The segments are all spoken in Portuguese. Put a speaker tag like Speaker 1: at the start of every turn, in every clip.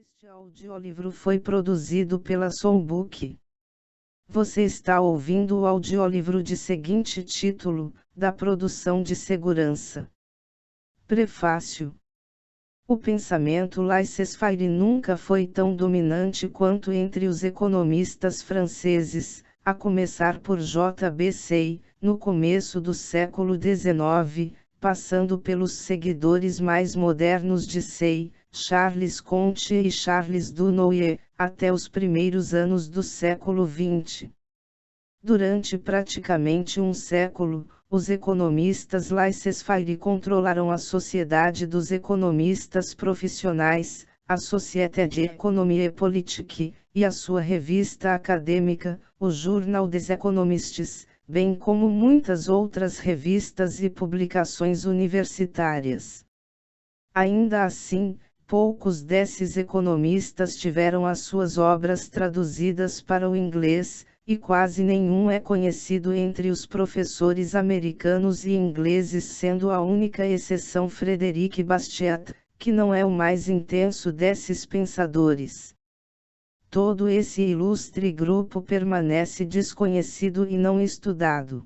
Speaker 1: Este audiolivro foi produzido pela Songbook. Você está ouvindo o audiolivro de seguinte título, da produção de segurança. Prefácio. O pensamento laissez-faire nunca foi tão dominante quanto entre os economistas franceses, a começar por J.B. Say, no começo do século XIX, passando pelos seguidores mais modernos de Say, Charles Conte e Charles Dunoyer, até os primeiros anos do século XX. Durante praticamente um século, os economistas laissez-faire controlaram a sociedade dos economistas profissionais, a Société d'Économie et Politique, e a sua revista acadêmica, o Journal des Économistes, bem como muitas outras revistas e publicações universitárias. Ainda assim, poucos desses economistas tiveram as suas obras traduzidas para o inglês, e quase nenhum é conhecido entre os professores americanos e ingleses, sendo a única exceção Frederic Bastiat, que não é o mais intenso desses pensadores. Todo esse ilustre grupo permanece desconhecido e não estudado.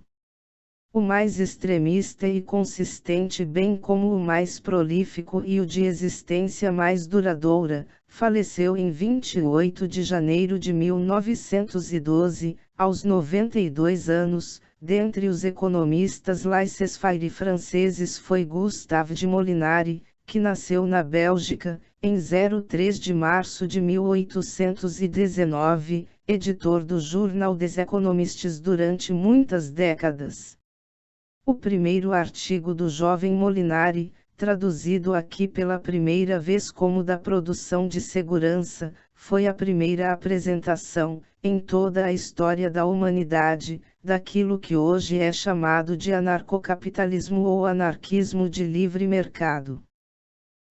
Speaker 1: O mais extremista e consistente, bem como o mais prolífico e o de existência mais duradoura, faleceu em 28 de janeiro de 1912, aos 92 anos. Dentre os economistas laissez-faire franceses foi Gustave de Molinari, que nasceu na Bélgica, em 03 de março de 1819, editor do Journal des Économistes durante muitas décadas. O primeiro artigo do jovem Molinari, traduzido aqui pela primeira vez como da produção de segurança, foi a primeira apresentação, em toda a história da humanidade, daquilo que hoje é chamado de anarcocapitalismo ou anarquismo de livre mercado.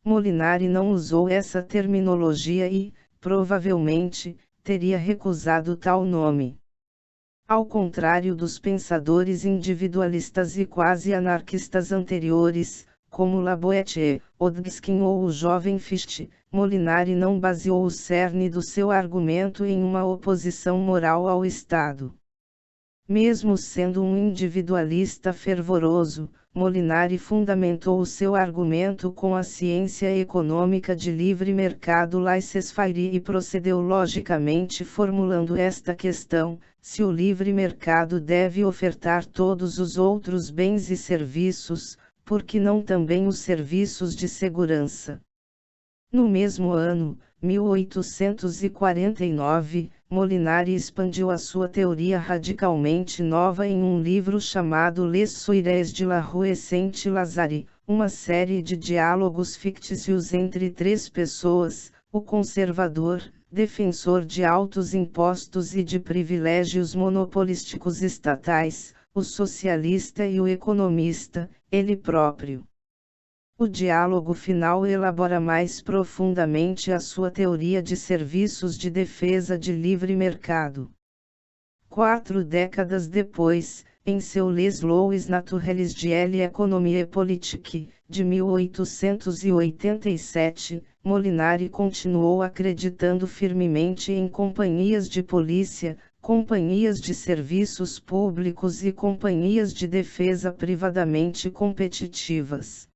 Speaker 1: Molinari não usou essa terminologia e, provavelmente, teria recusado tal nome. Ao contrário dos pensadores individualistas e quase anarquistas anteriores, como Laboetier, Odgkin ou o jovem Fichte, Molinari não baseou o cerne do seu argumento em uma oposição moral ao Estado. Mesmo sendo um individualista fervoroso, Molinari fundamentou o seu argumento com a ciência econômica de livre mercado laissez-faire e procedeu logicamente formulando esta questão: se o livre mercado deve ofertar todos os outros bens e serviços, por que não também os serviços de segurança? No mesmo ano, 1849, Molinari expandiu a sua teoria radicalmente nova em um livro chamado Les Soirées de la Rue Saint-Lazare, uma série de diálogos fictícios entre três pessoas: o conservador, defensor de altos impostos e de privilégios monopolísticos estatais, o socialista e o economista, ele próprio. O diálogo final elabora mais profundamente a sua teoria de serviços de defesa de livre mercado. 4 décadas depois, em seu Les lois naturelles de l'économie politique, de 1887, Molinari continuou acreditando firmemente em companhias de polícia, companhias de serviços públicos e companhias de defesa privadamente competitivas.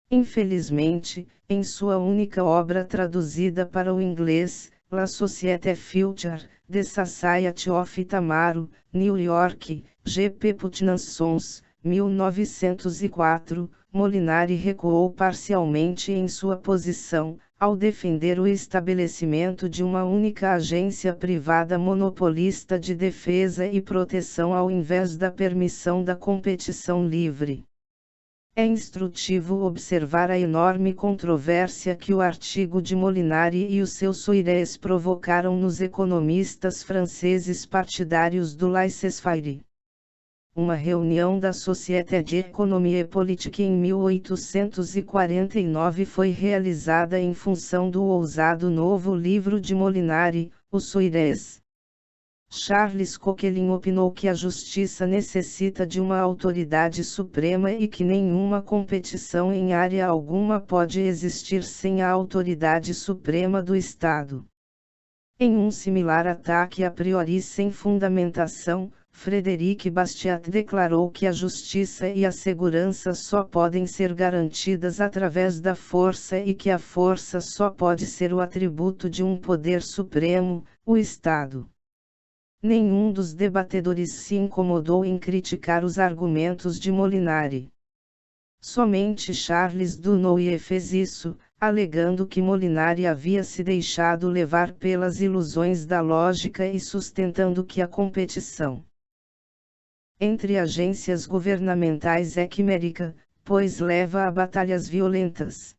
Speaker 1: Infelizmente, em sua única obra traduzida para o inglês, La Société Future, The Society of Tamaro, New York, G. P. Putnam Sons, 1904, Molinari recuou parcialmente em sua posição, ao defender o estabelecimento de uma única agência privada monopolista de defesa e proteção ao invés da permissão da competição livre. É instrutivo observar a enorme controvérsia que o artigo de Molinari e os seus soirées provocaram nos economistas franceses partidários do laissez-faire. Uma reunião da Société d'Économie et Politique em 1849 foi realizada em função do ousado novo livro de Molinari, Os Soirées. Charles Coquelin opinou que a justiça necessita de uma autoridade suprema e que nenhuma competição em área alguma pode existir sem a autoridade suprema do Estado. Em um similar ataque a priori sem fundamentação, Frederic Bastiat declarou que a justiça e a segurança só podem ser garantidas através da força e que a força só pode ser o atributo de um poder supremo, o Estado. Nenhum dos debatedores se incomodou em criticar os argumentos de Molinari. Somente Charles Dunoyer fez isso, alegando que Molinari havia se deixado levar pelas ilusões da lógica e sustentando que a competição entre agências governamentais é quimérica, pois leva a batalhas violentas.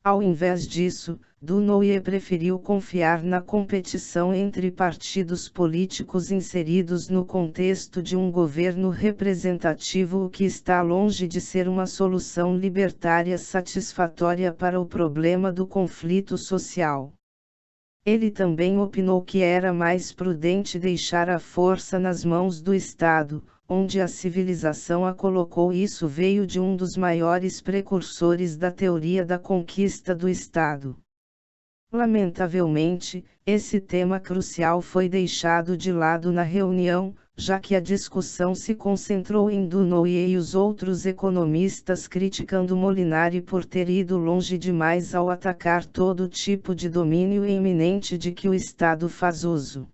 Speaker 1: Ao invés disso, Dunoyer preferiu confiar na competição entre partidos políticos inseridos no contexto de um governo representativo, o que está longe de ser uma solução libertária satisfatória para o problema do conflito social. Ele também opinou que era mais prudente deixar a força nas mãos do Estado, onde a civilização a colocou. Isso veio de um dos maiores precursores da teoria da conquista do Estado. Lamentavelmente, esse tema crucial foi deixado de lado na reunião, já que a discussão se concentrou em Dunoyer e os outros economistas criticando Molinari por ter ido longe demais ao atacar todo tipo de domínio iminente de que o Estado faz uso.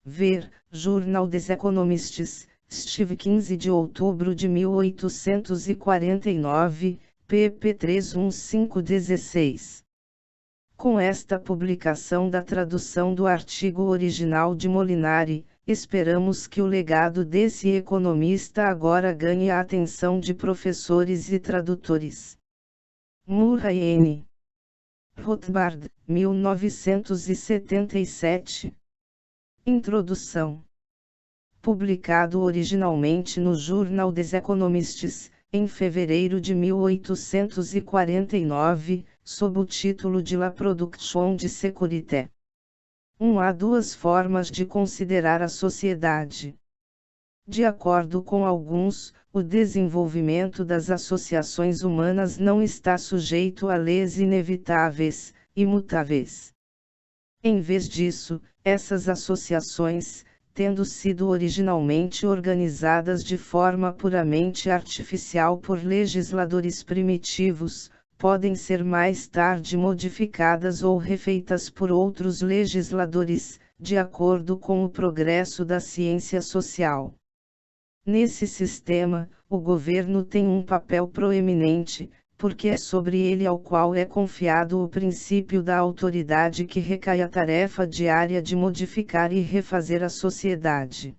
Speaker 1: Ver, Journal des Economistes, Steve 15 de outubro de 1849, pp 315-16. Com esta publicação da tradução do artigo original de Molinari, esperamos que o legado desse economista agora ganhe a atenção de professores e tradutores. Murray N. Rothbard, 1977. Introdução. Publicado originalmente no Journal des Economistes, em fevereiro de 1849, sob o título de La Production de Sécurité. Há duas formas de considerar a sociedade. De acordo com alguns, o desenvolvimento das associações humanas não está sujeito a leis inevitáveis, imutáveis. Em vez disso, essas associações, tendo sido originalmente organizadas de forma puramente artificial por legisladores primitivos, podem ser mais tarde modificadas ou refeitas por outros legisladores, de acordo com o progresso da ciência social. Nesse sistema, o governo tem um papel proeminente, porque é sobre ele ao qual é confiado o princípio da autoridade que recai a tarefa diária de modificar e refazer a sociedade.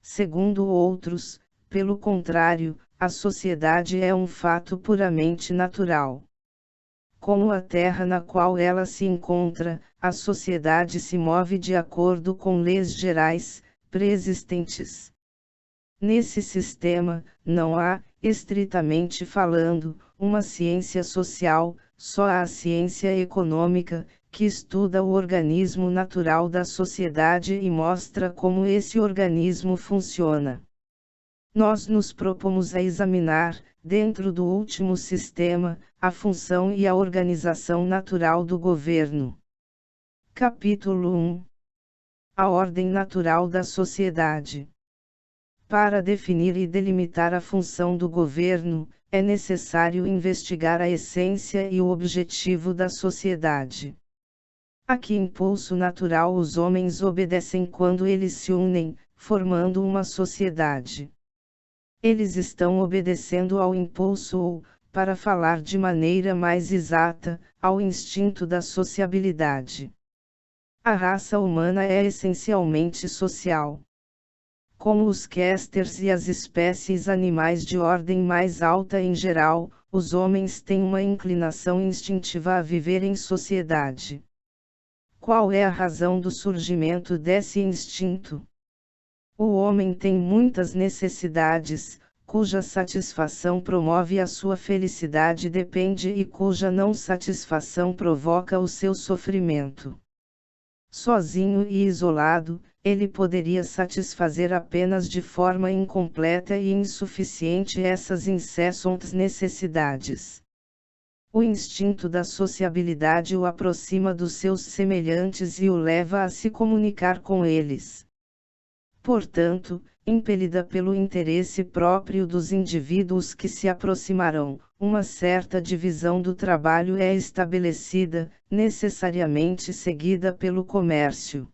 Speaker 1: Segundo outros, pelo contrário, a sociedade é um fato puramente natural. Como a terra na qual ela se encontra, a sociedade se move de acordo com leis gerais, preexistentes. Nesse sistema, não há, estritamente falando, uma ciência social, só há a ciência econômica, que estuda o organismo natural da sociedade e mostra como esse organismo funciona. Nós nos propomos a examinar, dentro do último sistema, a função e a organização natural do governo. Capítulo 1. A ordem natural da sociedade. Para definir e delimitar a função do governo, é necessário investigar a essência e o objetivo da sociedade. A que impulso natural os homens obedecem quando eles se unem, formando uma sociedade? Eles estão obedecendo ao impulso ou, para falar de maneira mais exata, ao instinto da sociabilidade. A raça humana é essencialmente social. Como os casters e as espécies animais de ordem mais alta em geral, os homens têm uma inclinação instintiva a viver em sociedade. Qual é a razão do surgimento desse instinto? O homem tem muitas necessidades, cuja satisfação promove a sua felicidade depende e cuja não satisfação provoca o seu sofrimento. Sozinho e isolado, ele poderia satisfazer apenas de forma incompleta e insuficiente essas incessantes necessidades. O instinto da sociabilidade o aproxima dos seus semelhantes e o leva a se comunicar com eles. Portanto, impelida pelo interesse próprio dos indivíduos que se aproximarão, uma certa divisão do trabalho é estabelecida, necessariamente seguida pelo comércio.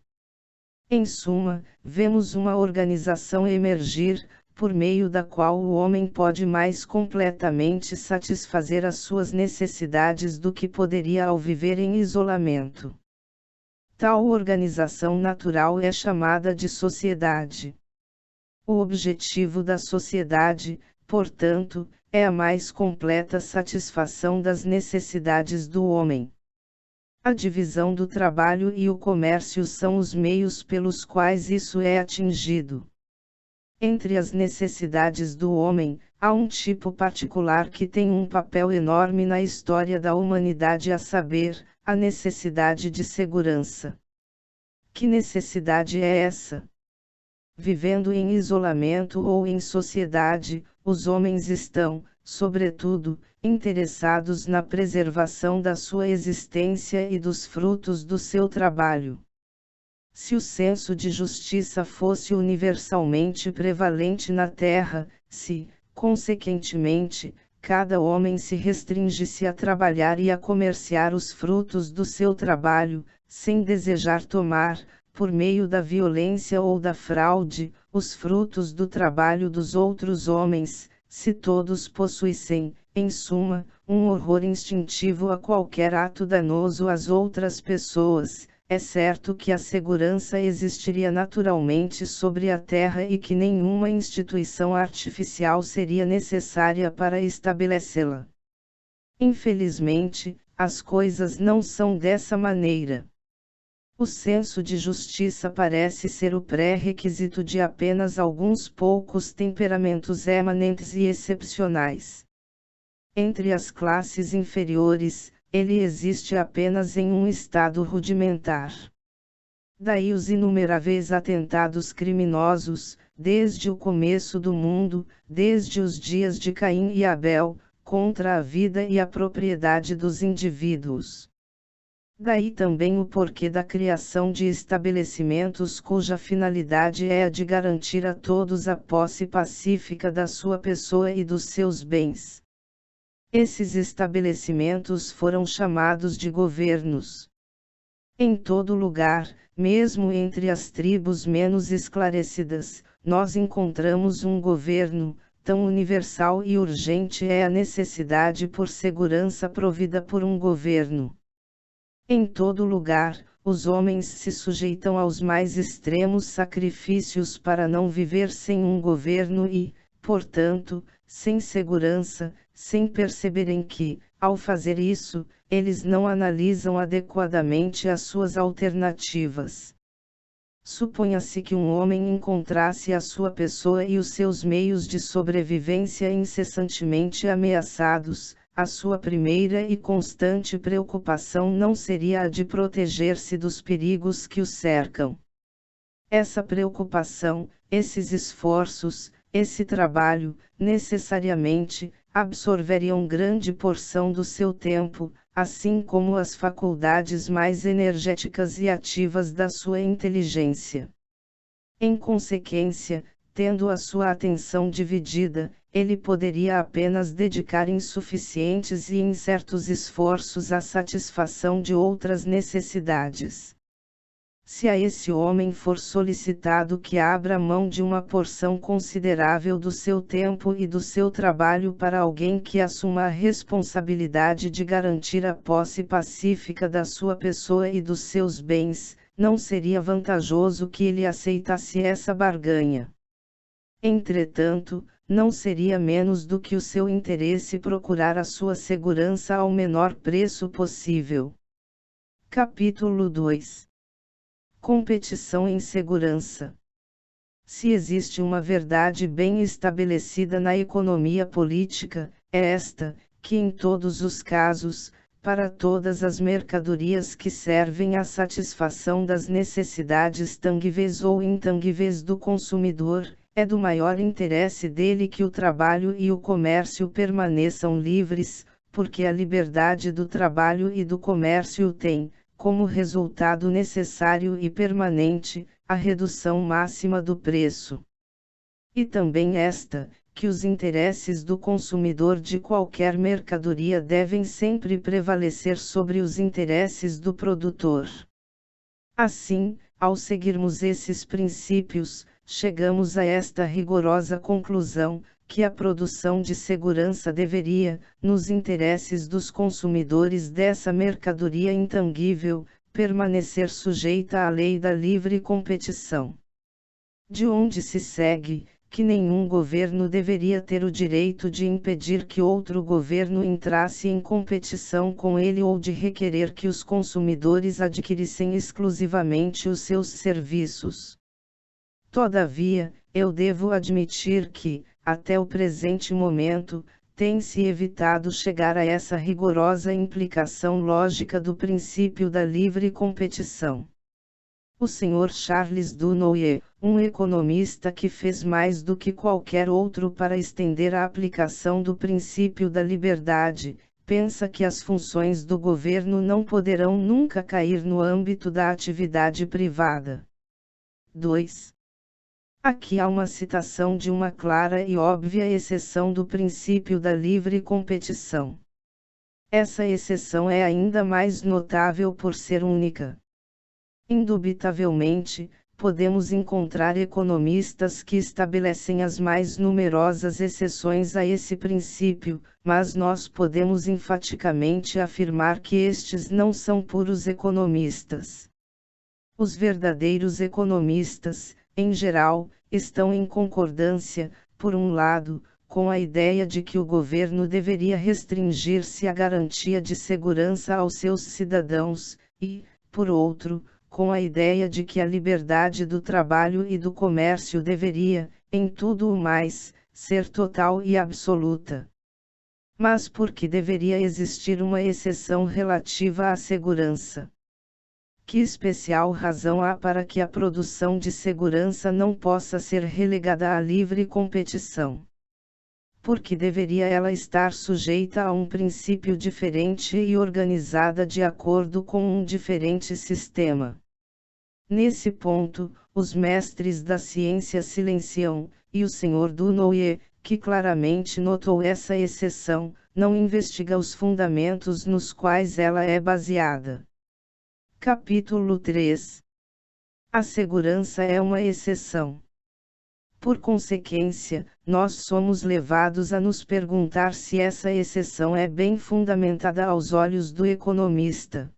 Speaker 1: Em suma, vemos uma organização emergir, por meio da qual o homem pode mais completamente satisfazer as suas necessidades do que poderia ao viver em isolamento. Tal organização natural é chamada de sociedade. O objetivo da sociedade, portanto, é a mais completa satisfação das necessidades do homem. A divisão do trabalho e o comércio são os meios pelos quais isso é atingido. Entre as necessidades do homem, há um tipo particular que tem um papel enorme na história da humanidade, a saber, a necessidade de segurança. Que necessidade é essa? Vivendo em isolamento ou em sociedade, os homens estão, sobretudo, interessados na preservação da sua existência e dos frutos do seu trabalho. Se o senso de justiça fosse universalmente prevalente na Terra, se, consequentemente, cada homem se restringisse a trabalhar e a comerciar os frutos do seu trabalho, sem desejar tomar, por meio da violência ou da fraude, os frutos do trabalho dos outros homens, se todos possuíssem, em suma, um horror instintivo a qualquer ato danoso às outras pessoas, é certo que a segurança existiria naturalmente sobre a Terra e que nenhuma instituição artificial seria necessária para estabelecê-la. Infelizmente, as coisas não são dessa maneira. O senso de justiça parece ser o pré-requisito de apenas alguns poucos temperamentos emanentes e excepcionais. Entre as classes inferiores, ele existe apenas em um estado rudimentar. Daí os inumeráveis atentados criminosos, desde o começo do mundo, desde os dias de Caim e Abel, contra a vida e a propriedade dos indivíduos. Daí também o porquê da criação de estabelecimentos cuja finalidade é a de garantir a todos a posse pacífica da sua pessoa e dos seus bens. Esses estabelecimentos foram chamados de governos. Em todo lugar, mesmo entre as tribos menos esclarecidas, nós encontramos um governo, tão universal e urgente é a necessidade por segurança provida por um governo. Em todo lugar, os homens se sujeitam aos mais extremos sacrifícios para não viver sem um governo e, portanto, sem segurança, sem perceberem que, ao fazer isso, eles não analisam adequadamente as suas alternativas. Suponha-se que um homem encontrasse a sua pessoa e os seus meios de sobrevivência incessantemente ameaçados. A sua primeira e constante preocupação não seria a de proteger-se dos perigos que o cercam. Essa preocupação, esses esforços, esse trabalho, necessariamente, absorveriam grande porção do seu tempo, assim como as faculdades mais energéticas e ativas da sua inteligência. Em consequência, tendo a sua atenção dividida, ele poderia apenas dedicar insuficientes e incertos esforços à satisfação de outras necessidades. Se a esse homem for solicitado que abra mão de uma porção considerável do seu tempo e do seu trabalho para alguém que assuma a responsabilidade de garantir a posse pacífica da sua pessoa e dos seus bens, não seria vantajoso que ele aceitasse essa barganha. Entretanto, não seria menos do que o seu interesse procurar a sua segurança ao menor preço possível. Capítulo 2. Competição em segurança. Se existe uma verdade bem estabelecida na economia política, é esta, que em todos os casos, para todas as mercadorias que servem à satisfação das necessidades tangíveis ou intangíveis do consumidor, é do maior interesse dele que o trabalho e o comércio permaneçam livres, porque a liberdade do trabalho e do comércio tem, como resultado necessário e permanente, a redução máxima do preço. E também esta, que os interesses do consumidor de qualquer mercadoria devem sempre prevalecer sobre os interesses do produtor. Assim, ao seguirmos esses princípios, chegamos a esta rigorosa conclusão, que a produção de segurança deveria, nos interesses dos consumidores dessa mercadoria intangível, permanecer sujeita à lei da livre competição. De onde se segue, que nenhum governo deveria ter o direito de impedir que outro governo entrasse em competição com ele ou de requerer que os consumidores adquirissem exclusivamente os seus serviços. Todavia, eu devo admitir que, até o presente momento, tem-se evitado chegar a essa rigorosa implicação lógica do princípio da livre competição. O Sr. Charles Dunoyer, um economista que fez mais do que qualquer outro para estender a aplicação do princípio da liberdade, pensa que as funções do governo não poderão nunca cair no âmbito da atividade privada. 2. Aqui há uma citação de uma clara e óbvia exceção do princípio da livre competição. Essa exceção é ainda mais notável por ser única. Indubitavelmente, podemos encontrar economistas que estabelecem as mais numerosas exceções a esse princípio, mas nós podemos enfaticamente afirmar que estes não são puros economistas. Os verdadeiros economistas, em geral, estão em concordância, por um lado, com a ideia de que o governo deveria restringir-se à garantia de segurança aos seus cidadãos, e, por outro, com a ideia de que a liberdade do trabalho e do comércio deveria, em tudo o mais, ser total e absoluta. Mas por que deveria existir uma exceção relativa à segurança? Que especial razão há para que a produção de segurança não possa ser relegada à livre competição? Por que deveria ela estar sujeita a um princípio diferente e organizada de acordo com um diferente sistema? Nesse ponto, os mestres da ciência silenciam, e o Sr. Dunoyer, que claramente notou essa exceção, não investiga os fundamentos nos quais ela é baseada. Capítulo 3. A segurança é uma exceção. Por consequência, nós somos levados a nos perguntar se essa exceção é bem fundamentada aos olhos do economista.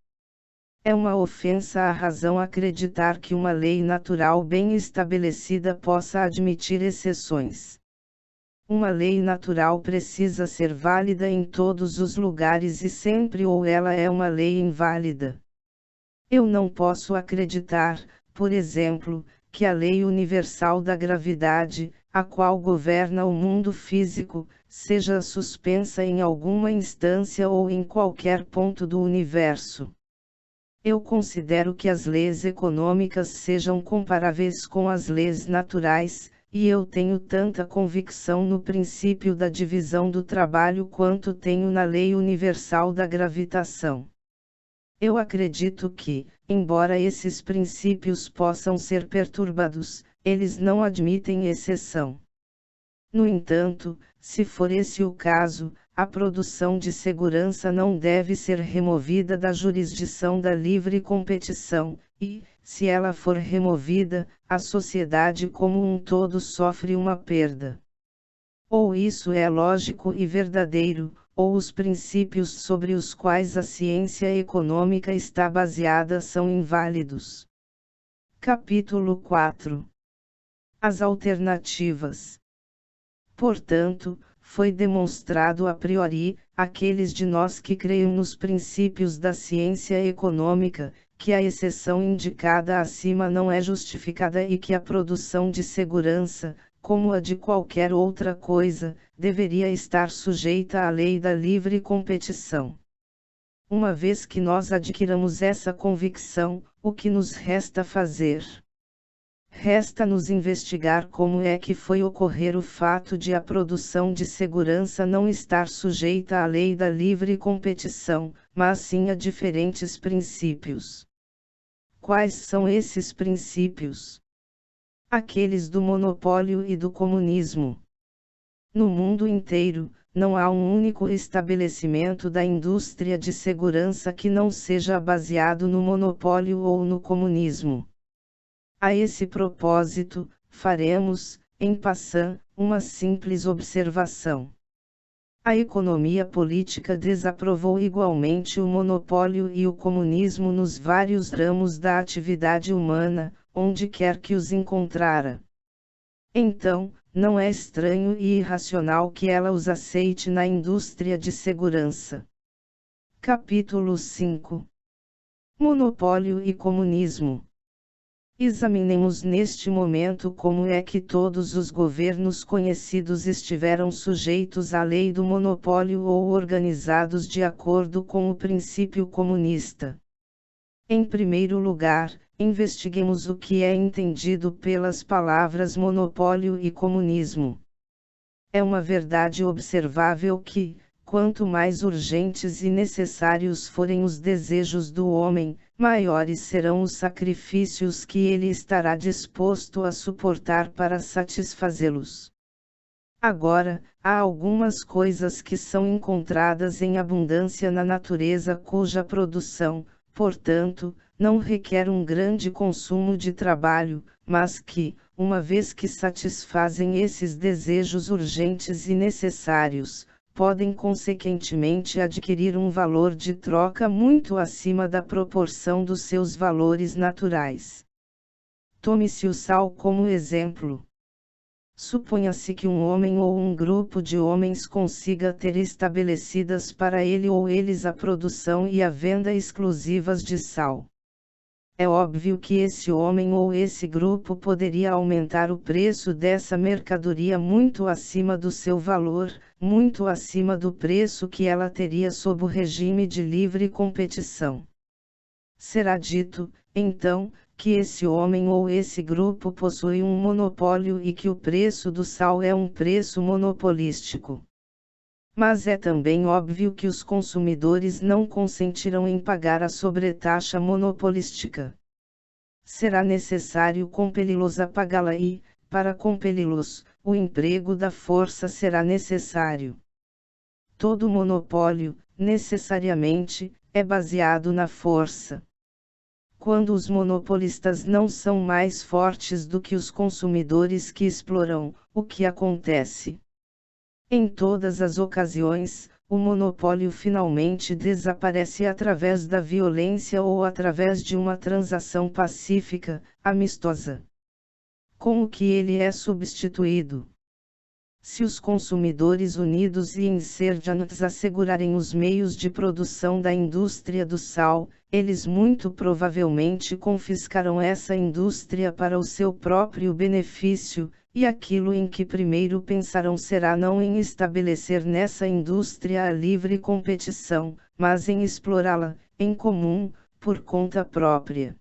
Speaker 1: É uma ofensa à razão acreditar que uma lei natural bem estabelecida possa admitir exceções. Uma lei natural precisa ser válida em todos os lugares e sempre ou ela é uma lei inválida. Eu não posso acreditar, por exemplo, que a lei universal da gravidade, a qual governa o mundo físico, seja suspensa em alguma instância ou em qualquer ponto do universo. Eu considero que as leis econômicas sejam comparáveis com as leis naturais, e eu tenho tanta convicção no princípio da divisão do trabalho quanto tenho na lei universal da gravitação. Eu acredito que, embora esses princípios possam ser perturbados, eles não admitem exceção. No entanto, se for esse o caso, a produção de segurança não deve ser removida da jurisdição da livre competição, e, se ela for removida, a sociedade como um todo sofre uma perda. Ou isso é lógico e verdadeiro, ou os princípios sobre os quais a ciência econômica está baseada são inválidos. Capítulo 4. As alternativas. Portanto, foi demonstrado a priori, àqueles de nós que creiam nos princípios da ciência econômica, que a exceção indicada acima não é justificada e que a produção de segurança, como a de qualquer outra coisa, deveria estar sujeita à lei da livre competição. Uma vez que nós adquiramos essa convicção, o que nos resta fazer? Resta-nos investigar como é que foi ocorrer o fato de a produção de segurança não estar sujeita à lei da livre competição, mas sim a diferentes princípios. Quais são esses princípios? Aqueles do monopólio e do comunismo. No mundo inteiro, não há um único estabelecimento da indústria de segurança que não seja baseado no monopólio ou no comunismo. A esse propósito, faremos, em passant, uma simples observação. A economia política desaprovou igualmente o monopólio e o comunismo nos vários ramos da atividade humana, onde quer que os encontrara. Então, não é estranho e irracional que ela os aceite na indústria de segurança. Capítulo 5. Monopólio e comunismo. Examinemos neste momento como é que todos os governos conhecidos estiveram sujeitos à lei do monopólio ou organizados de acordo com o princípio comunista. Em primeiro lugar, investiguemos o que é entendido pelas palavras monopólio e comunismo. É uma verdade observável que, quanto mais urgentes e necessários forem os desejos do homem, maiores serão os sacrifícios que ele estará disposto a suportar para satisfazê-los. Agora, há algumas coisas que são encontradas em abundância na natureza cuja produção, portanto, não requer um grande consumo de trabalho, mas que, uma vez que satisfazem esses desejos urgentes e necessários, podem consequentemente adquirir um valor de troca muito acima da proporção dos seus valores naturais. Tome-se o sal como exemplo. Suponha-se que um homem ou um grupo de homens consiga ter estabelecidas para ele ou eles a produção e a venda exclusivas de sal. É óbvio que esse homem ou esse grupo poderia aumentar o preço dessa mercadoria muito acima do seu valor, muito acima do preço que ela teria sob o regime de livre competição. Será dito, então, que esse homem ou esse grupo possui um monopólio e que o preço do sal é um preço monopolístico. Mas é também óbvio que os consumidores não consentirão em pagar a sobretaxa monopolística. Será necessário compeli-los a pagá-la e, para compeli-los, o emprego da força será necessário. Todo monopólio, necessariamente, é baseado na força. Quando os monopolistas não são mais fortes do que os consumidores que exploram, o que acontece? Em todas as ocasiões, o monopólio finalmente desaparece através da violência ou através de uma transação pacífica, amistosa. Com o que ele é substituído? Se os consumidores unidos e insurgentes assegurarem os meios de produção da indústria do sal, eles muito provavelmente confiscarão essa indústria para o seu próprio benefício, e aquilo em que primeiro pensarão será não em estabelecer nessa indústria a livre competição, mas em explorá-la, em comum, por conta própria.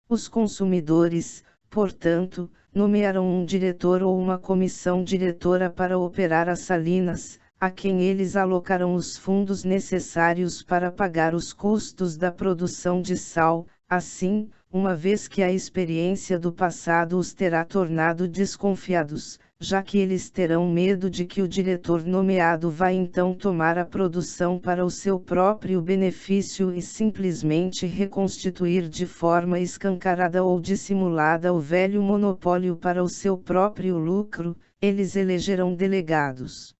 Speaker 1: Os consumidores, portanto, nomearão um diretor ou uma comissão diretora para operar as salinas, a quem eles alocarão os fundos necessários para pagar os custos da produção de sal. Assim, uma vez que a experiência do passado os terá tornado desconfiados, já que eles terão medo de que o diretor nomeado vá então tomar a produção para o seu próprio benefício e simplesmente reconstituir de forma escancarada ou dissimulada o velho monopólio para o seu próprio lucro, eles elegerão delegados,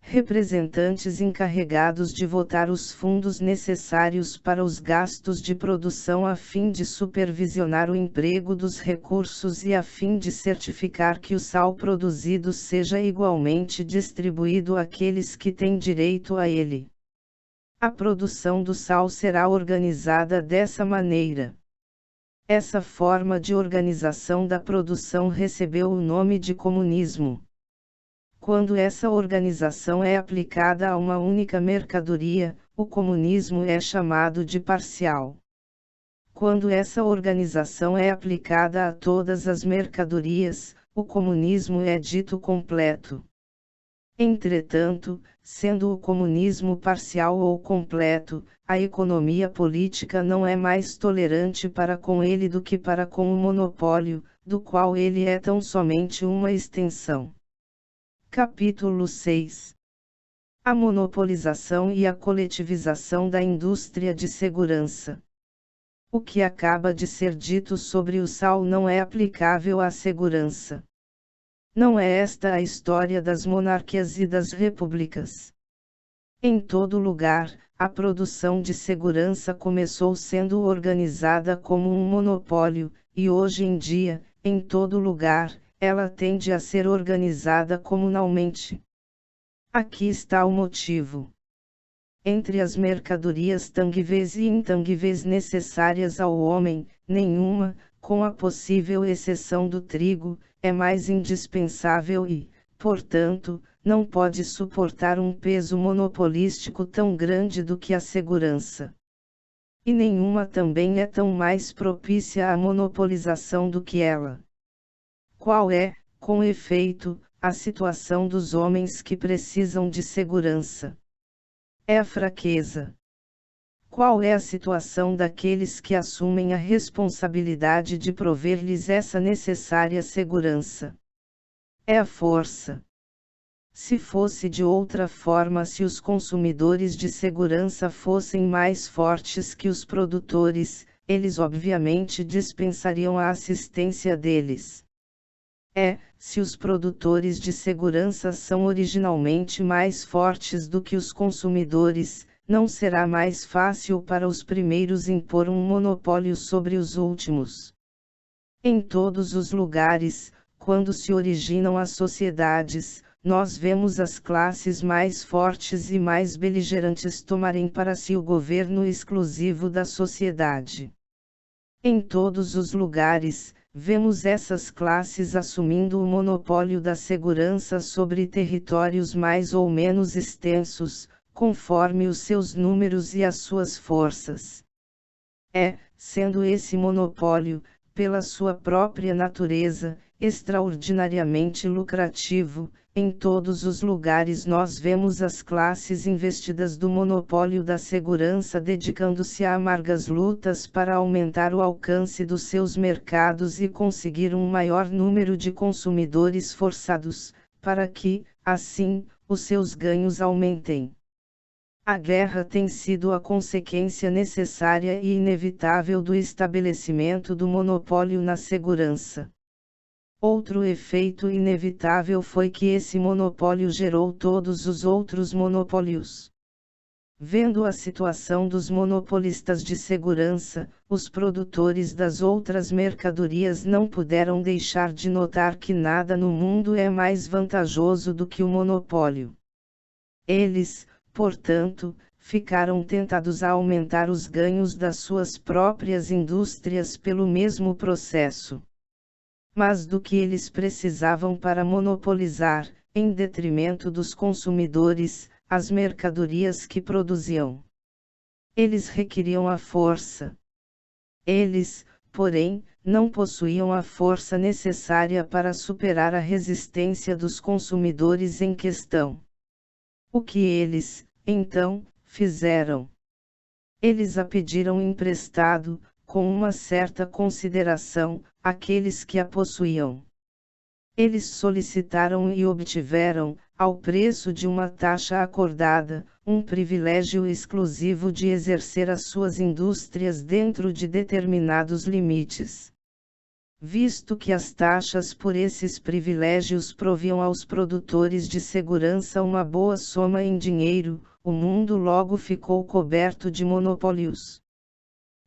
Speaker 1: representantes encarregados de votar os fundos necessários para os gastos de produção a fim de supervisionar o emprego dos recursos e a fim de certificar que o sal produzido seja igualmente distribuído àqueles que têm direito a ele. A produção do sal será organizada dessa maneira. Essa forma de organização da produção recebeu o nome de comunismo. Quando essa organização é aplicada a uma única mercadoria, o comunismo é chamado de parcial. Quando essa organização é aplicada a todas as mercadorias, o comunismo é dito completo. Entretanto, sendo o comunismo parcial ou completo, a economia política não é mais tolerante para com ele do que para com o monopólio, do qual ele é tão somente uma extensão. Capítulo 6. A monopolização e a coletivização da indústria de segurança. O que acaba de ser dito sobre o sal não é aplicável à segurança. Não é esta a história das monarquias e das repúblicas. Em todo lugar, a produção de segurança começou sendo organizada como um monopólio, e hoje em dia, em todo lugar, ela tende a ser organizada comunalmente. Aqui está o motivo. Entre as mercadorias tangíveis e intangíveis necessárias ao homem, nenhuma, com a possível exceção do trigo, é mais indispensável e, portanto, não pode suportar um peso monopolístico tão grande do que a segurança. E nenhuma também é tão mais propícia à monopolização do que ela. Qual é, com efeito, a situação dos homens que precisam de segurança? É a fraqueza. Qual é a situação daqueles que assumem a responsabilidade de prover-lhes essa necessária segurança? É a força. Se fosse de outra forma, se os consumidores de segurança fossem mais fortes que os produtores, eles obviamente dispensariam a assistência deles. Se os produtores de segurança são originalmente mais fortes do que os consumidores, não será mais fácil para os primeiros impor um monopólio sobre os últimos. Em todos os lugares, quando se originam as sociedades, nós vemos as classes mais fortes e mais beligerantes tomarem para si o governo exclusivo da sociedade. Em todos os lugares, vemos essas classes assumindo o monopólio da segurança sobre territórios mais ou menos extensos, conforme os seus números e as suas forças. Sendo esse monopólio, pela sua própria natureza, extraordinariamente lucrativo, em todos os lugares nós vemos as classes investidas do monopólio da segurança dedicando-se a amargas lutas para aumentar o alcance dos seus mercados e conseguir um maior número de consumidores forçados, para que, assim, os seus ganhos aumentem. A guerra tem sido a consequência necessária e inevitável do estabelecimento do monopólio na segurança. Outro efeito inevitável foi que esse monopólio gerou todos os outros monopólios. Vendo a situação dos monopolistas de segurança, os produtores das outras mercadorias não puderam deixar de notar que nada no mundo é mais vantajoso do que o monopólio. Eles, portanto, ficaram tentados a aumentar os ganhos das suas próprias indústrias pelo mesmo processo. Mas do que eles precisavam para monopolizar, em detrimento dos consumidores, as mercadorias que produziam? Eles requeriam a força. Eles, porém, não possuíam a força necessária para superar a resistência dos consumidores em questão. O que eles, então, fizeram? Eles a pediram emprestado, com uma certa consideração, àqueles que a possuíam. Eles solicitaram e obtiveram, ao preço de uma taxa acordada, um privilégio exclusivo de exercer as suas indústrias dentro de determinados limites. Visto que as taxas por esses privilégios proviam aos produtores de segurança uma boa soma em dinheiro, o mundo logo ficou coberto de monopólios.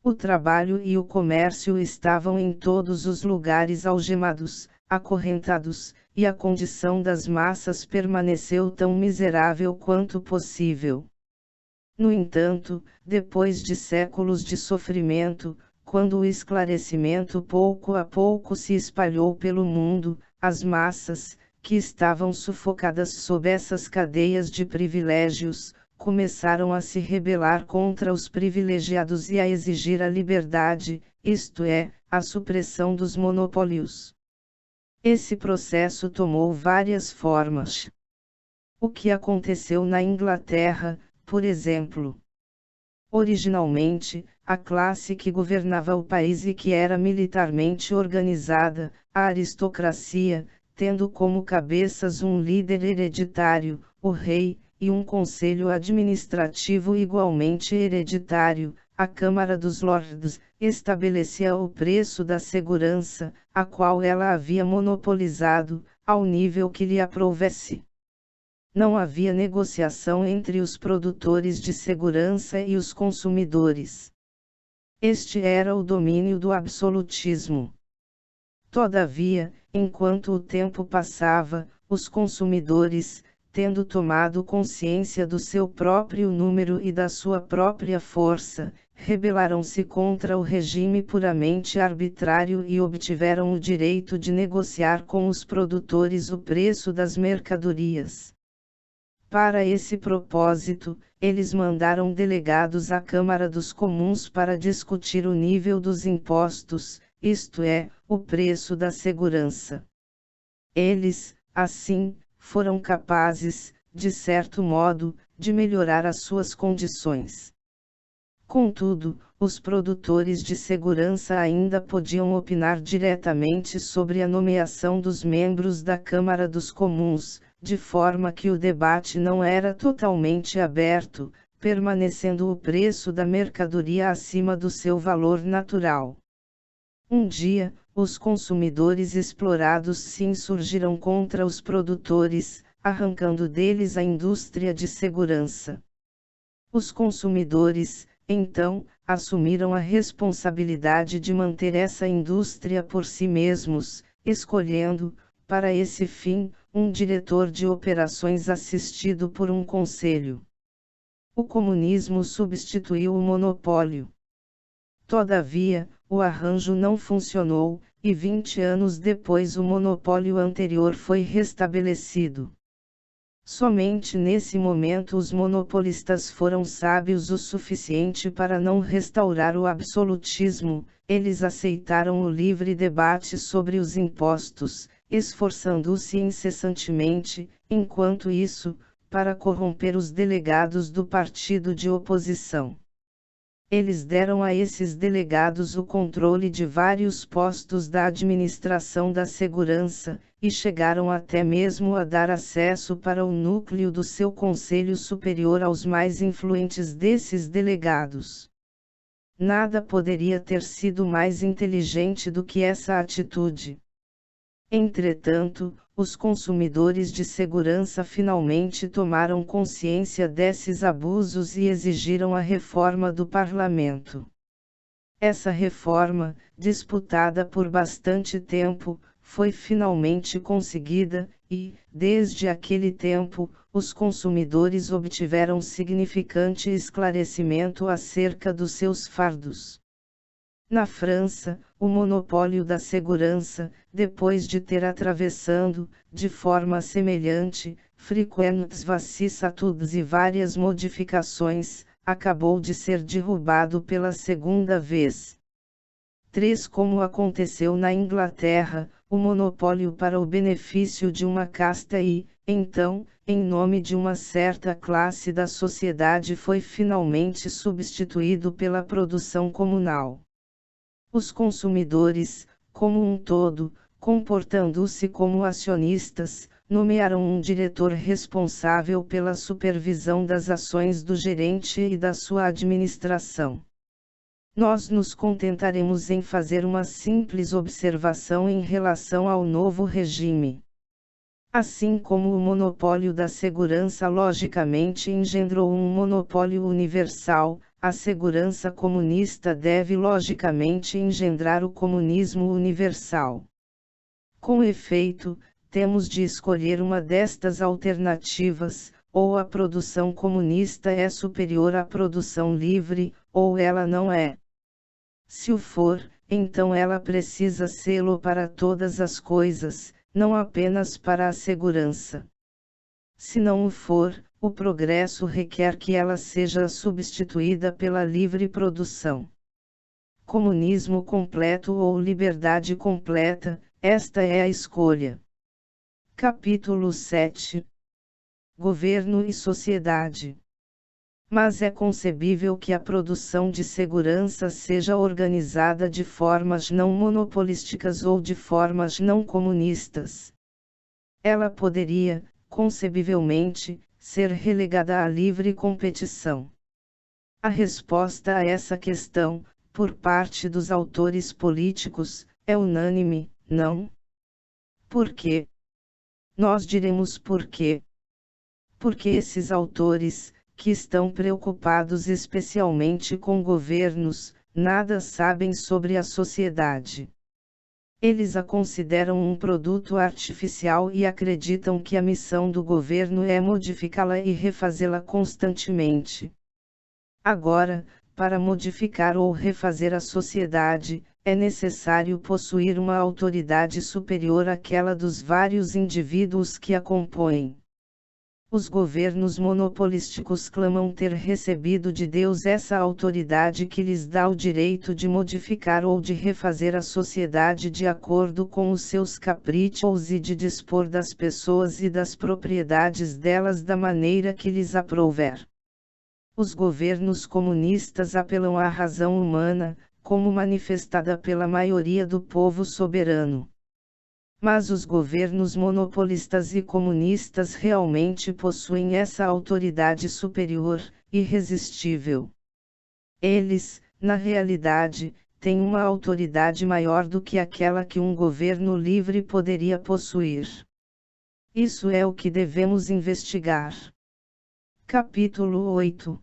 Speaker 1: O trabalho e o comércio estavam em todos os lugares algemados, acorrentados, e a condição das massas permaneceu tão miserável quanto possível. No entanto, depois de séculos de sofrimento, quando o esclarecimento pouco a pouco se espalhou pelo mundo, as massas, que estavam sufocadas sob essas cadeias de privilégios, começaram a se rebelar contra os privilegiados e a exigir a liberdade, isto é, a supressão dos monopólios. Esse processo tomou várias formas. O que aconteceu na Inglaterra, por exemplo? Originalmente, a classe que governava o país e que era militarmente organizada, a aristocracia, tendo como cabeças um líder hereditário, o rei, e um conselho administrativo igualmente hereditário, a Câmara dos Lordes, estabelecia o preço da segurança, a qual ela havia monopolizado, ao nível que lhe aprouvesse. Não havia negociação entre os produtores de segurança e os consumidores. Este era o domínio do absolutismo. Todavia, enquanto o tempo passava, os consumidores, tendo tomado consciência do seu próprio número e da sua própria força, rebelaram-se contra o regime puramente arbitrário e obtiveram o direito de negociar com os produtores o preço das mercadorias. Para esse propósito, eles mandaram delegados à Câmara dos Comuns para discutir o nível dos impostos, isto é, o preço da segurança. Eles, assim, foram capazes, de certo modo, de melhorar as suas condições. Contudo, os produtores de segurança ainda podiam opinar diretamente sobre a nomeação dos membros da Câmara dos Comuns, de forma que o debate não era totalmente aberto, permanecendo o preço da mercadoria acima do seu valor natural. Um dia, os consumidores explorados se insurgiram contra os produtores, arrancando deles a indústria de segurança. Os consumidores, então, assumiram a responsabilidade de manter essa indústria por si mesmos, escolhendo, para esse fim, um diretor de operações assistido por um conselho. O comunismo substituiu o monopólio. Todavia, o arranjo não funcionou, e 20 anos depois o monopólio anterior foi restabelecido. Somente nesse momento os monopolistas foram sábios o suficiente para não restaurar o absolutismo, eles aceitaram o livre debate sobre os impostos, esforçando-se incessantemente, enquanto isso, para corromper os delegados do partido de oposição. Eles deram a esses delegados o controle de vários postos da administração da segurança, e chegaram até mesmo a dar acesso para o núcleo do seu conselho superior aos mais influentes desses delegados. Nada poderia ter sido mais inteligente do que essa atitude. Entretanto, os consumidores de segurança finalmente tomaram consciência desses abusos e exigiram a reforma do parlamento. Essa reforma, disputada por bastante tempo, foi finalmente conseguida, e, desde aquele tempo, os consumidores obtiveram significante esclarecimento acerca dos seus fardos. Na França, o monopólio da segurança, depois de ter atravessando, de forma semelhante, frequentes vicissitudes e várias modificações, acabou de ser derrubado pela segunda vez. 3. Como aconteceu na Inglaterra, o monopólio para o benefício de uma casta e, então, em nome de uma certa classe da sociedade foi finalmente substituído pela produção comunal. Os consumidores, como um todo, comportando-se como acionistas, nomearam um diretor responsável pela supervisão das ações do gerente e da sua administração. Nós nos contentaremos em fazer uma simples observação em relação ao novo regime. Assim como o monopólio da segurança logicamente engendrou um monopólio universal, a segurança comunista deve logicamente engendrar o comunismo universal. Com efeito, temos de escolher uma destas alternativas, ou a produção comunista é superior à produção livre, ou ela não é. Se o for, então ela precisa sê-lo para todas as coisas, não apenas para a segurança. Se não o for, o progresso requer que ela seja substituída pela livre produção. Comunismo completo ou liberdade completa, esta é a escolha. Capítulo 7. Governo e sociedade. Mas é concebível que a produção de segurança seja organizada de formas não monopolísticas ou de formas não comunistas. Ela poderia, concebivelmente, ser relegada à livre competição. A resposta a essa questão, por parte dos autores políticos, é unânime, não? Por quê? Nós diremos por quê. Porque esses autores, que estão preocupados especialmente com governos, nada sabem sobre a sociedade. Eles a consideram um produto artificial e acreditam que a missão do governo é modificá-la e refazê-la constantemente. Agora, para modificar ou refazer a sociedade, é necessário possuir uma autoridade superior àquela dos vários indivíduos que a compõem. Os governos monopolísticos clamam ter recebido de Deus essa autoridade que lhes dá o direito de modificar ou de refazer a sociedade de acordo com os seus caprichos e de dispor das pessoas e das propriedades delas da maneira que lhes aprouver. Os governos comunistas apelam à razão humana, como manifestada pela maioria do povo soberano. Mas os governos monopolistas e comunistas realmente possuem essa autoridade superior, irresistível. Eles, na realidade, têm uma autoridade maior do que aquela que um governo livre poderia possuir. Isso é o que devemos investigar. Capítulo 8.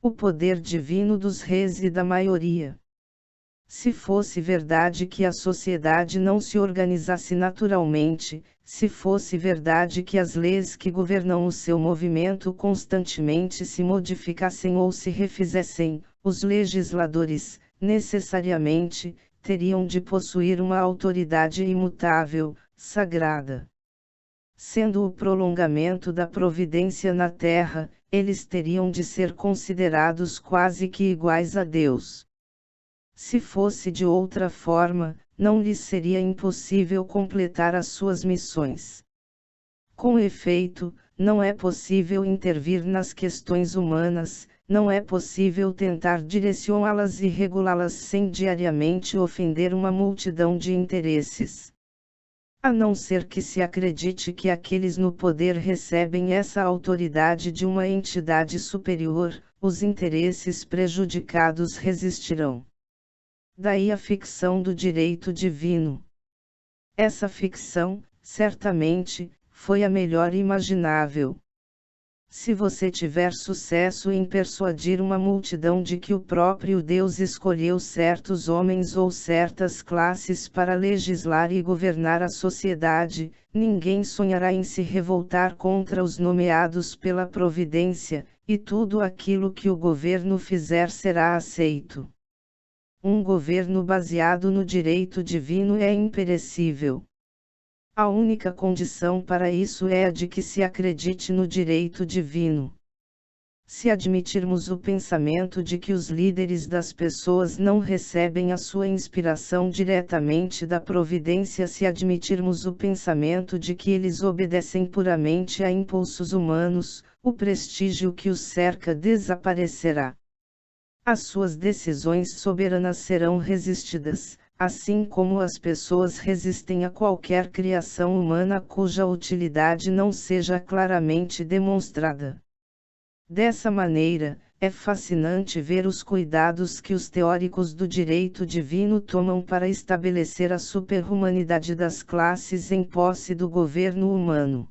Speaker 1: O poder divino dos reis e da maioria. Se fosse verdade que a sociedade não se organizasse naturalmente, se fosse verdade que as leis que governam o seu movimento constantemente se modificassem ou se refizessem, os legisladores, necessariamente, teriam de possuir uma autoridade imutável, sagrada. Sendo o prolongamento da providência na terra, eles teriam de ser considerados quase que iguais a Deus. Se fosse de outra forma, não lhes seria impossível completar as suas missões. Com efeito, não é possível intervir nas questões humanas, não é possível tentar direcioná-las e regulá-las sem diariamente ofender uma multidão de interesses. A não ser que se acredite que aqueles no poder recebem essa autoridade de uma entidade superior, os interesses prejudicados resistirão. Daí a ficção do direito divino. Essa ficção, certamente, foi a melhor imaginável. Se você tiver sucesso em persuadir uma multidão de que o próprio Deus escolheu certos homens ou certas classes para legislar e governar a sociedade, ninguém sonhará em se revoltar contra os nomeados pela providência, e tudo aquilo que o governo fizer será aceito. Um governo baseado no direito divino é imperecível. A única condição para isso é a de que se acredite no direito divino. Se admitirmos o pensamento de que os líderes das pessoas não recebem a sua inspiração diretamente da providência, se admitirmos o pensamento de que eles obedecem puramente a impulsos humanos, o prestígio que os cerca desaparecerá. As suas decisões soberanas serão resistidas, assim como as pessoas resistem a qualquer criação humana cuja utilidade não seja claramente demonstrada. Dessa maneira, é fascinante ver os cuidados que os teóricos do direito divino tomam para estabelecer a superhumanidade das classes em posse do governo humano.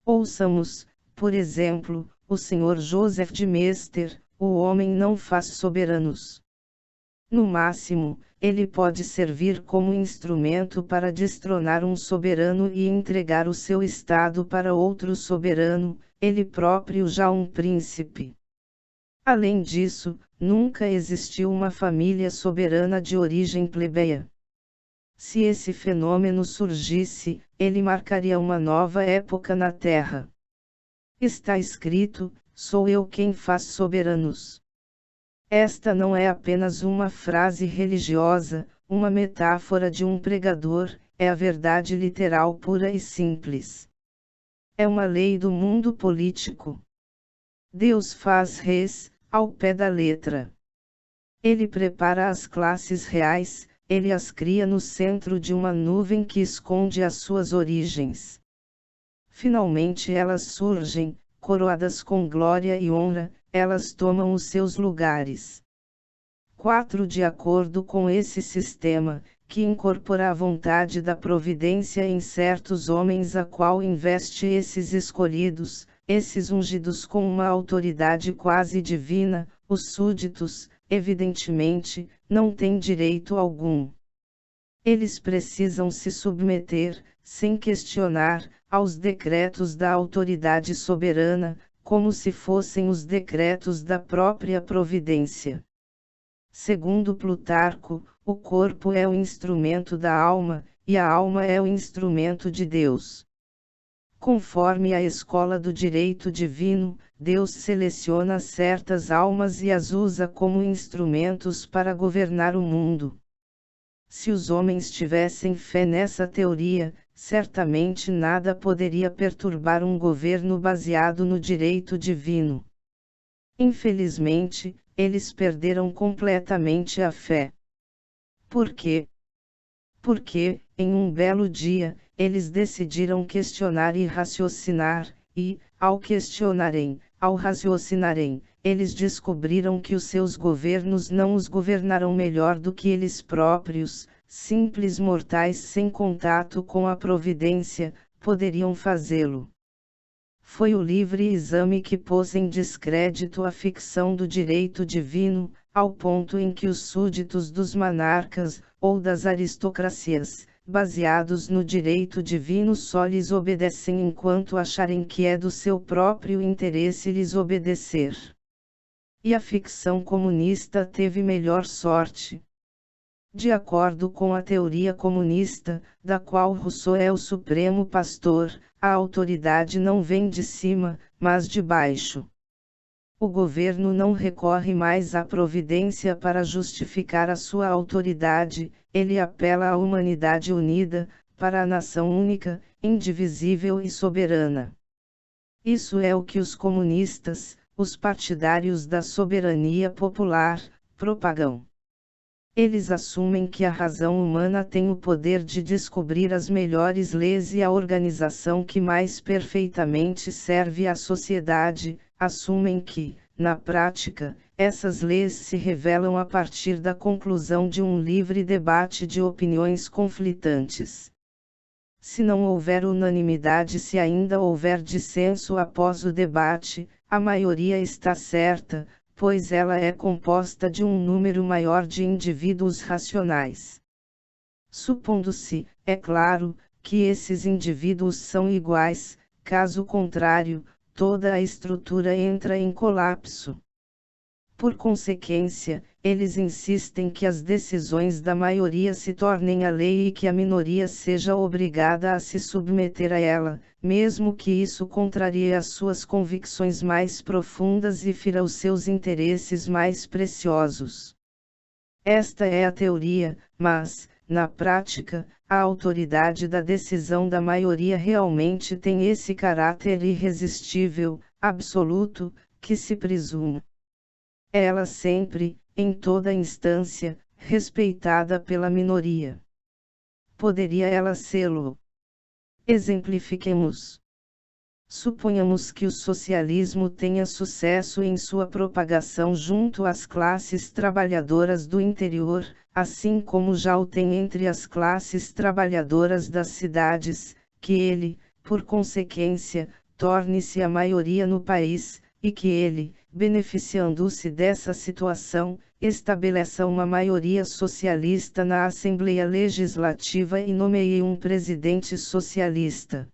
Speaker 1: Ouçamos, por exemplo, o Sr. Joseph de Maistre: o homem não faz soberanos. No máximo, ele pode servir como instrumento para destronar um soberano e entregar o seu estado para outro soberano, ele próprio já um príncipe. Além disso, nunca existiu uma família soberana de origem plebeia. Se esse fenômeno surgisse, ele marcaria uma nova época na Terra. Está escrito: sou eu quem faz soberanos. Esta não é apenas uma frase religiosa, uma metáfora de um pregador, é a verdade literal pura e simples. É uma lei do mundo político. Deus faz reis, ao pé da letra. Ele prepara as classes reais, ele as cria no centro de uma nuvem que esconde as suas origens. Finalmente elas surgem, coroadas com glória e honra, elas tomam os seus lugares. 4. De acordo com esse sistema, que incorpora a vontade da providência em certos homens a qual investe esses escolhidos, esses ungidos com uma autoridade quase divina, os súditos, evidentemente, não têm direito algum. Eles precisam se submeter, sem questionar, aos decretos da autoridade soberana, como se fossem os decretos da própria providência. Segundo Plutarco, o corpo é o instrumento da alma, e a alma é o instrumento de Deus. Conforme a escola do direito divino, Deus seleciona certas almas e as usa como instrumentos para governar o mundo. Se os homens tivessem fé nessa teoria, certamente nada poderia perturbar um governo baseado no direito divino. Infelizmente, eles perderam completamente a fé. Por quê? Porque, em um belo dia, eles decidiram questionar e raciocinar, e, ao questionarem, ao raciocinarem, eles descobriram que os seus governos não os governarão melhor do que eles próprios, simples mortais sem contato com a providência, poderiam fazê-lo. Foi o livre exame que pôs em descrédito a ficção do direito divino, ao ponto em que os súditos dos monarcas, ou das aristocracias, baseados no direito divino só lhes obedecem enquanto acharem que é do seu próprio interesse lhes obedecer. E a ficção comunista teve melhor sorte. De acordo com a teoria comunista, da qual Rousseau é o supremo pastor, a autoridade não vem de cima, mas de baixo. O governo não recorre mais à providência para justificar a sua autoridade, ele apela à humanidade unida, para a nação única, indivisível e soberana. Isso é o que os comunistas, os partidários da soberania popular, propagam. Eles assumem que a razão humana tem o poder de descobrir as melhores leis e a organização que mais perfeitamente serve à sociedade, assumem que, na prática, essas leis se revelam a partir da conclusão de um livre debate de opiniões conflitantes. Se não houver unanimidade, se ainda houver dissenso após o debate, a maioria está certa, pois ela é composta de um número maior de indivíduos racionais. Supondo-se, é claro, que esses indivíduos são iguais, caso contrário, toda a estrutura entra em colapso. Por consequência, eles insistem que as decisões da maioria se tornem a lei e que a minoria seja obrigada a se submeter a ela, mesmo que isso contrarie as suas convicções mais profundas e fira os seus interesses mais preciosos. Esta é a teoria, mas, na prática, a autoridade da decisão da maioria realmente tem esse caráter irresistível, absoluto, que se presume. Ela sempre, em toda instância, respeitada pela minoria. Poderia ela sê-lo? Exemplifiquemos. Suponhamos que o socialismo tenha sucesso em sua propagação junto às classes trabalhadoras do interior, assim como já o tem entre as classes trabalhadoras das cidades, que ele, por consequência, torne-se a maioria no país, e que ele, beneficiando-se dessa situação, estabeleça uma maioria socialista na Assembleia Legislativa e nomeie um presidente socialista.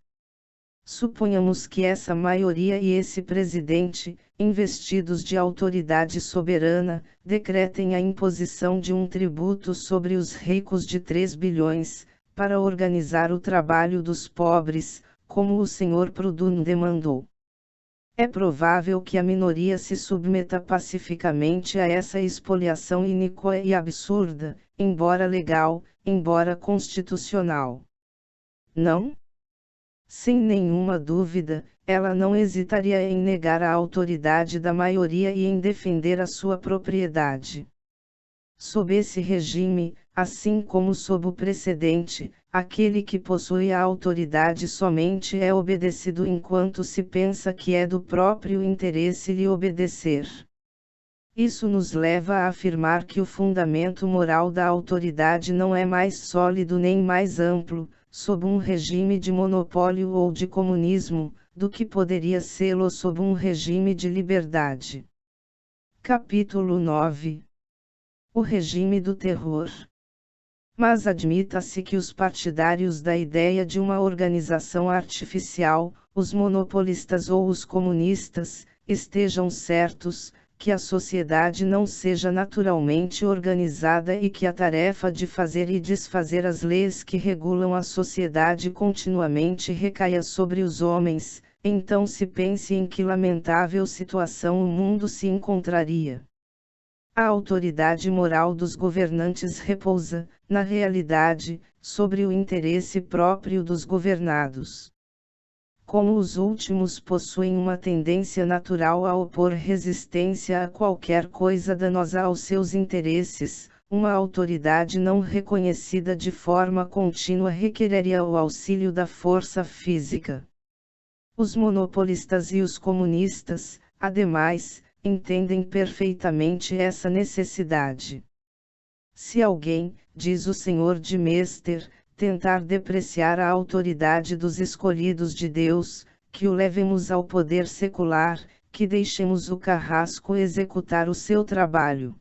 Speaker 1: Suponhamos que essa maioria e esse presidente, investidos de autoridade soberana, decretem a imposição de um tributo sobre os ricos de 3 bilhões, para organizar o trabalho dos pobres, como o Sr. Proudhon demandou. É provável que a minoria se submeta pacificamente a essa expoliação iníqua e absurda, embora legal, embora constitucional. Não? Sem nenhuma dúvida, ela não hesitaria em negar a autoridade da maioria e em defender a sua propriedade. Sob esse regime, assim como sob o precedente, aquele que possui a autoridade somente é obedecido enquanto se pensa que é do próprio interesse lhe obedecer. Isso nos leva a afirmar que o fundamento moral da autoridade não é mais sólido nem mais amplo, sob um regime de monopólio ou de comunismo, do que poderia sê-lo sob um regime de liberdade. Capítulo 9. O regime do terror. Mas admita-se que os partidários da ideia de uma organização artificial, os monopolistas ou os comunistas, estejam certos, que a sociedade não seja naturalmente organizada e que a tarefa de fazer e desfazer as leis que regulam a sociedade continuamente recaia sobre os homens, então se pense em que lamentável situação o mundo se encontraria. A autoridade moral dos governantes repousa, na realidade, sobre o interesse próprio dos governados. Como os últimos possuem uma tendência natural a opor resistência a qualquer coisa danosa aos seus interesses, uma autoridade não reconhecida de forma contínua requereria o auxílio da força física. Os monopolistas e os comunistas, ademais, entendem perfeitamente essa necessidade. Se alguém, diz o Sr. de Mester, tentar depreciar a autoridade dos escolhidos de Deus, que o levemos ao poder secular, que deixemos o carrasco executar o seu trabalho.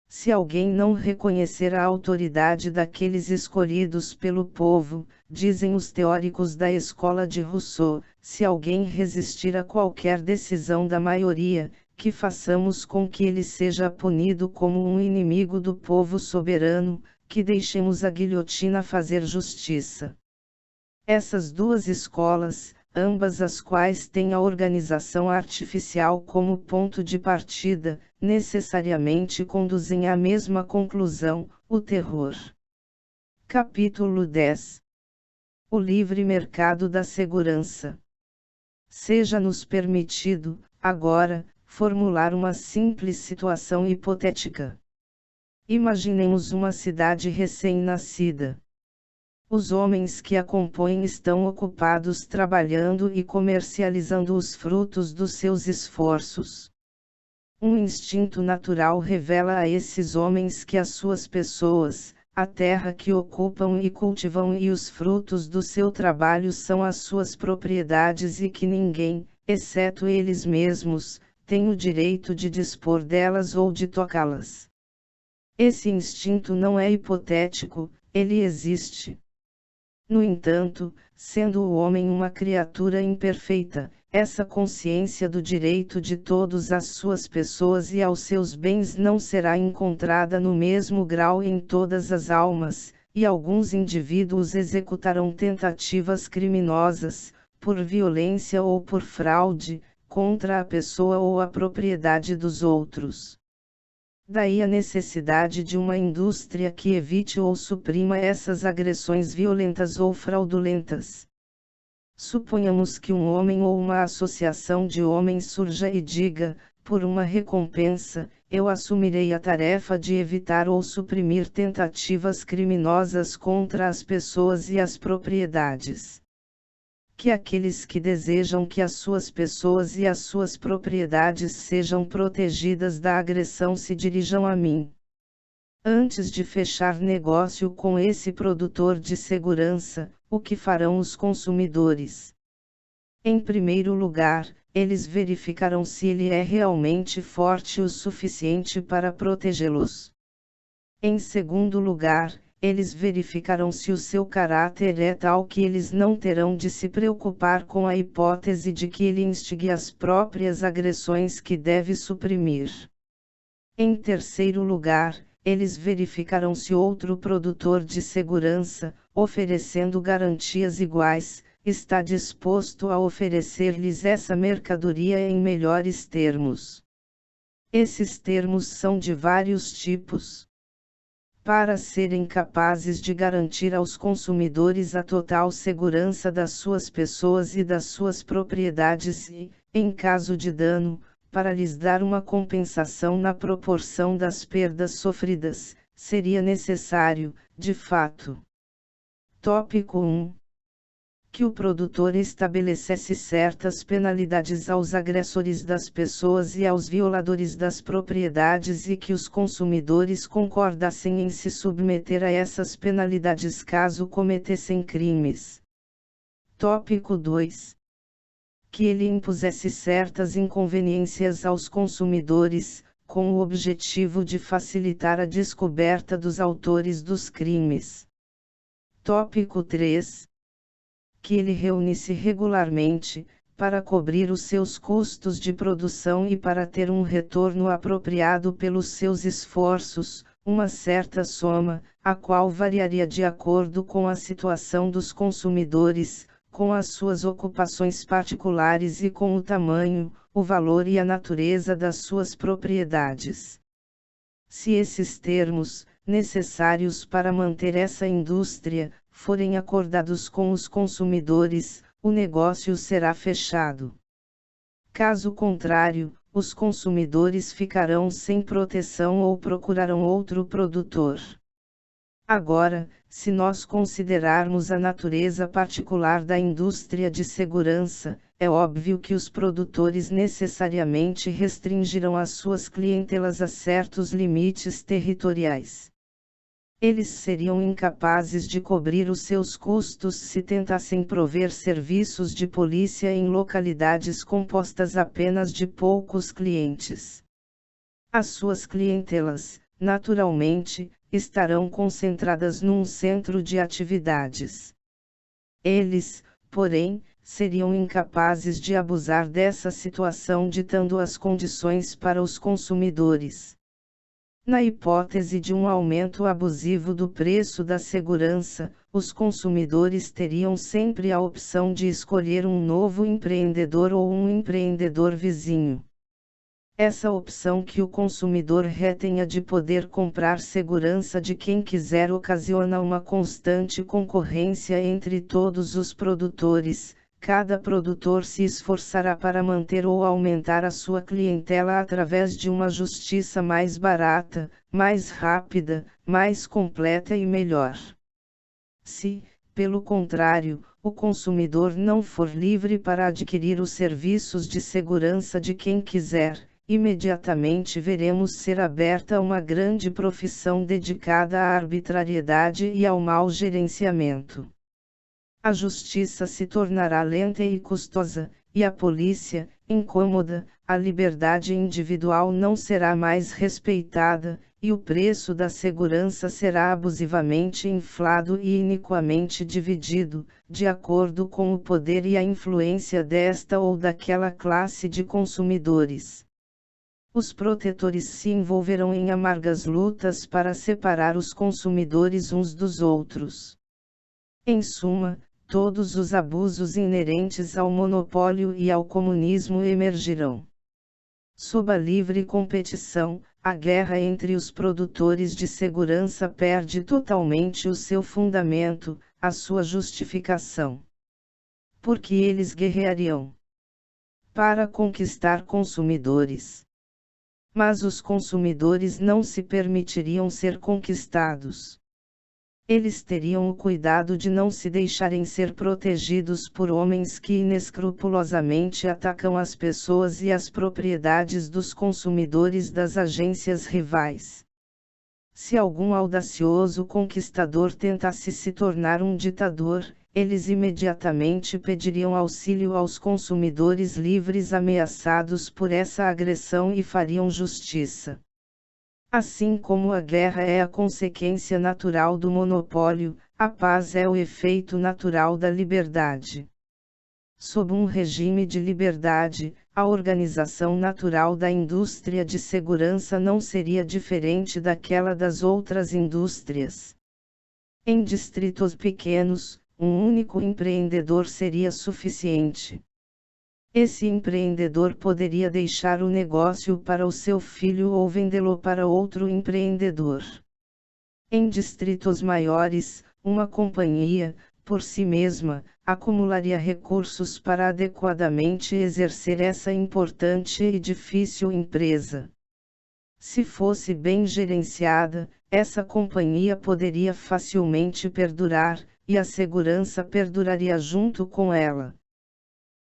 Speaker 1: Se alguém não reconhecer a autoridade daqueles escolhidos pelo povo, dizem os teóricos da escola de Rousseau, se alguém resistir a qualquer decisão da maioria, que façamos com que ele seja punido como um inimigo do povo soberano, que deixemos a guilhotina fazer justiça. Essas duas escolas, ambas as quais têm a organização artificial como ponto de partida, necessariamente conduzem à mesma conclusão, o terror. Capítulo 10. O livre mercado da segurança. Seja-nos permitido, agora, formular uma simples situação hipotética. Imaginemos uma cidade recém-nascida. Os homens que a compõem estão ocupados trabalhando e comercializando os frutos dos seus esforços. Um instinto natural revela a esses homens que as suas pessoas, a terra que ocupam e cultivam e os frutos do seu trabalho são as suas propriedades e que ninguém, exceto eles mesmos, tem o direito de dispor delas ou de tocá-las. Esse instinto não é hipotético, ele existe. No entanto, sendo o homem uma criatura imperfeita, essa consciência do direito de todas as suas pessoas e aos seus bens não será encontrada no mesmo grau em todas as almas, e alguns indivíduos executarão tentativas criminosas, por violência ou por fraude, contra a pessoa ou a propriedade dos outros. Daí a necessidade de uma indústria que evite ou suprima essas agressões violentas ou fraudulentas. Suponhamos que um homem ou uma associação de homens surja e diga, por uma recompensa, eu assumirei a tarefa de evitar ou suprimir tentativas criminosas contra as pessoas e as propriedades. Que aqueles que desejam que as suas pessoas e as suas propriedades sejam protegidas da agressão se dirijam a mim. Antes de fechar negócio com esse produtor de segurança, o que farão os consumidores? Em primeiro lugar, eles verificarão se ele é realmente forte o suficiente para protegê-los. Em segundo lugar, eles verificarão se o seu caráter é tal que eles não terão de se preocupar com a hipótese de que ele instigue as próprias agressões que deve suprimir. Em terceiro lugar, eles verificarão se outro produtor de segurança, oferecendo garantias iguais, está disposto a oferecer-lhes essa mercadoria em melhores termos. Esses termos são de vários tipos. Para serem capazes de garantir aos consumidores a total segurança das suas pessoas e das suas propriedades e, em caso de dano, para lhes dar uma compensação na proporção das perdas sofridas, seria necessário, de fato. Tópico 1. Que o produtor estabelecesse certas penalidades aos agressores das pessoas e aos violadores das propriedades e que os consumidores concordassem em se submeter a essas penalidades caso cometessem crimes. Tópico 2. Que ele impusesse certas inconveniências aos consumidores, com o objetivo de facilitar a descoberta dos autores dos crimes. Tópico 3. Que ele reunisse regularmente, para cobrir os seus custos de produção e para ter um retorno apropriado pelos seus esforços, uma certa soma, a qual variaria de acordo com a situação dos consumidores, com as suas ocupações particulares e com o tamanho, o valor e a natureza das suas propriedades. Se esses termos, necessários para manter essa indústria, forem acordados com os consumidores, o negócio será fechado. Caso contrário, os consumidores ficarão sem proteção ou procurarão outro produtor. Agora, se nós considerarmos a natureza particular da indústria de segurança, é óbvio que os produtores necessariamente restringirão as suas clientelas a certos limites territoriais. Eles seriam incapazes de cobrir os seus custos se tentassem prover serviços de polícia em localidades compostas apenas de poucos clientes. As suas clientelas, naturalmente, estarão concentradas num centro de atividades. Eles, porém, seriam incapazes de abusar dessa situação ditando as condições para os consumidores. Na hipótese de um aumento abusivo do preço da segurança, os consumidores teriam sempre a opção de escolher um novo empreendedor ou um empreendedor vizinho. Essa opção que o consumidor retenha de poder comprar segurança de quem quiser ocasiona uma constante concorrência entre todos os produtores. Cada produtor se esforçará para manter ou aumentar a sua clientela através de uma justiça mais barata, mais rápida, mais completa e melhor. Se, pelo contrário, o consumidor não for livre para adquirir os serviços de segurança de quem quiser, imediatamente veremos ser aberta uma grande profissão dedicada à arbitrariedade e ao mau gerenciamento. A justiça se tornará lenta e custosa, e a polícia, incômoda, a liberdade individual não será mais respeitada, e o preço da segurança será abusivamente inflado e iniquamente dividido, de acordo com o poder e a influência desta ou daquela classe de consumidores. Os protetores se envolverão em amargas lutas para separar os consumidores uns dos outros. Em suma, todos os abusos inerentes ao monopólio e ao comunismo emergirão. Sob a livre competição, a guerra entre os produtores de segurança perde totalmente o seu fundamento, a sua justificação. Porque eles guerreariam para conquistar consumidores. Mas os consumidores não se permitiriam ser conquistados. Eles teriam o cuidado de não se deixarem ser protegidos por homens que inescrupulosamente atacam as pessoas e as propriedades dos consumidores das agências rivais. Se algum audacioso conquistador tentasse se tornar um ditador, eles imediatamente pediriam auxílio aos consumidores livres ameaçados por essa agressão e fariam justiça. Assim como a guerra é a consequência natural do monopólio, a paz é o efeito natural da liberdade. Sob um regime de liberdade, a organização natural da indústria de segurança não seria diferente daquela das outras indústrias. Em distritos pequenos, um único empreendedor seria suficiente. Esse empreendedor poderia deixar o negócio para o seu filho ou vendê-lo para outro empreendedor. Em distritos maiores, uma companhia, por si mesma, acumularia recursos para adequadamente exercer essa importante e difícil empresa. Se fosse bem gerenciada, essa companhia poderia facilmente perdurar, e a segurança perduraria junto com ela.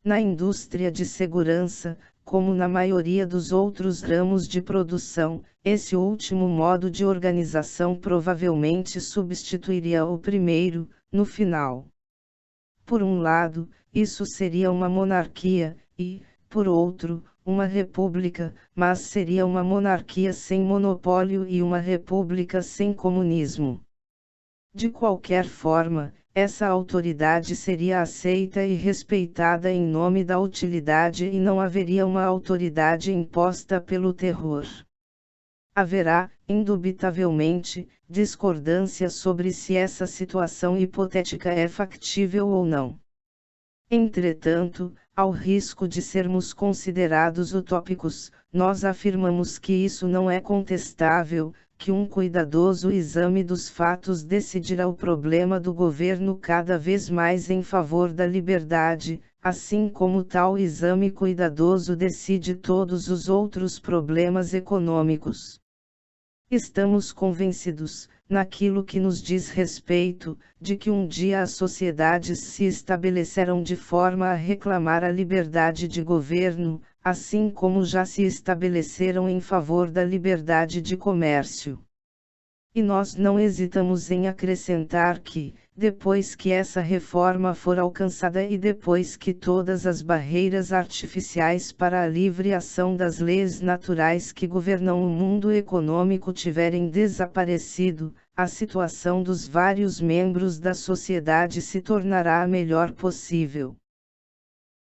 Speaker 1: Na indústria de segurança, como na maioria dos outros ramos de produção, esse último modo de organização provavelmente substituiria o primeiro, no final. Por um lado, isso seria uma monarquia, e, por outro, uma república, mas seria uma monarquia sem monopólio e uma república sem comunismo. De qualquer forma, essa autoridade seria aceita e respeitada em nome da utilidade e não haveria uma autoridade imposta pelo terror. Haverá, indubitavelmente, discordância sobre se essa situação hipotética é factível ou não. Entretanto, ao risco de sermos considerados utópicos, nós afirmamos que isso não é contestável, que um cuidadoso exame dos fatos decidirá o problema do governo cada vez mais em favor da liberdade, assim como tal exame cuidadoso decide todos os outros problemas econômicos. Estamos convencidos, naquilo que nos diz respeito, de que um dia as sociedades se estabelecerão de forma a reclamar a liberdade de governo, assim como já se estabeleceram em favor da liberdade de comércio. E nós não hesitamos em acrescentar que, depois que essa reforma for alcançada e depois que todas as barreiras artificiais para a livre ação das leis naturais que governam o mundo econômico tiverem desaparecido, a situação dos vários membros da sociedade se tornará a melhor possível.